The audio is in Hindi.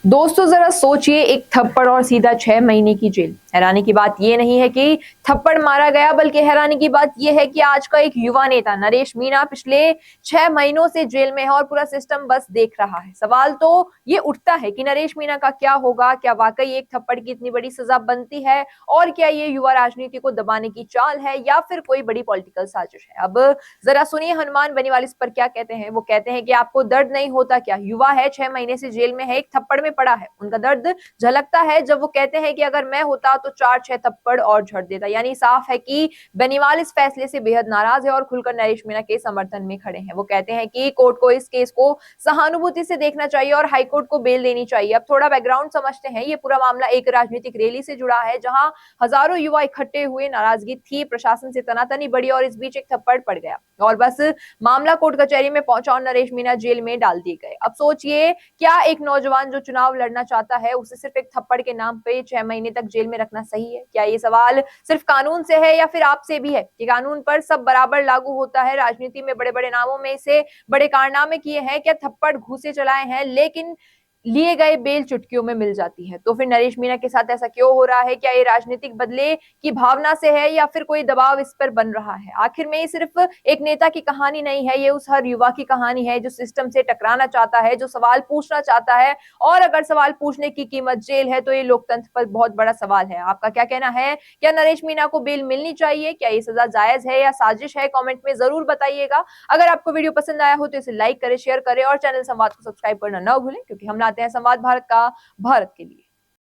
दोस्तों जरा सोचिए, एक थप्पड़ और सीधा 6 महीने की जेल। हैरानी की बात यह नहीं है कि थप्पड़ मारा गया, बल्कि हैरानी की बात यह है कि आज का एक युवा नेता नरेश मीणा पिछले 6 महीनों से जेल में है और पूरा सिस्टम बस देख रहा है। सवाल तो ये उठता है कि नरेश मीणा का क्या होगा, क्या वाकई एक थप्पड़ की इतनी बड़ी सजा बनती है, और क्या ये युवा राजनीति को दबाने की चाल है या फिर कोई बड़ी पॉलिटिकल साजिश है। अब जरा सुनिए हनुमान बेनीवाल इस पर क्या कहते हैं। वो कहते हैं कि आपको दर्द नहीं होता क्या? युवा है, 6 महीने से जेल में है, एक थप्पड़ में पड़ा है। उनका दर्द झलकता है जब वो कहते हैं कि अगर मैं होता तो 4-6 थप्पड़ और झड़ देता। यानी साफ है कि बेनीवाल इस फैसले से बेहद नाराज है और खुलकर नरेश मीणा के समर्थन में खड़े हैं। वो कहते हैं कि कोर्ट को इस केस को सहानुभूति से देखना चाहिए और हाईकोर्ट को बेल देनी चाहिए। अब थोड़ा बैकग्राउंड समझते हैं। ये पूरा मामला एक राजनीतिक रैली से जुड़ा है जहां हजारों युवा इकट्ठे हुए, नाराजगी थी, प्रशासन से तनातनी बढ़ी और इस बीच एक थप्पड़ पड़ गया और बस मामला कोर्ट कचहरी में पहुंचा और नरेश मीणा जेल में डाल दिए गए। अब सोचिए, क्या एक नौजवान जो चुनाव लड़ना चाहता है उसे सिर्फ एक थप्पड़ के नाम पे 6 महीने तक जेल में रखना सही है? क्या ये सवाल सिर्फ कानून से है या फिर आपसे भी है कि कानून पर सब बराबर लागू होता है? राजनीति में बड़े बड़े नामों में से बड़े कारनामे किए हैं, क्या थप्पड़ घूसे चलाए हैं, लेकिन लिए गए बेल चुटकियों में मिल जाती है। तो फिर नरेश मीणा के साथ ऐसा क्यों हो रहा है? क्या ये राजनीतिक बदले की भावना से है या फिर कोई दबाव इस पर बन रहा है? आखिर में ये सिर्फ एक नेता की कहानी नहीं है, ये उस हर युवा की कहानी है जो सिस्टम से टकराना चाहता है, जो सवाल पूछना चाहता है। और अगर सवाल पूछने की कीमत जेल है तो ये लोकतंत्र पर बहुत बड़ा सवाल है। आपका क्या कहना है? क्या नरेश मीणा को बेल मिलनी चाहिए? क्या ये सजा जायज है या साजिश है? कमेंट में जरूर बताइएगा। अगर आपको वीडियो पसंद आया हो तो इसे लाइक करें, शेयर करें और चैनल संवाद को सब्सक्राइब करना ना भूलें, क्योंकि हम लाते हैं संवाद भारत का, भारत के लिए।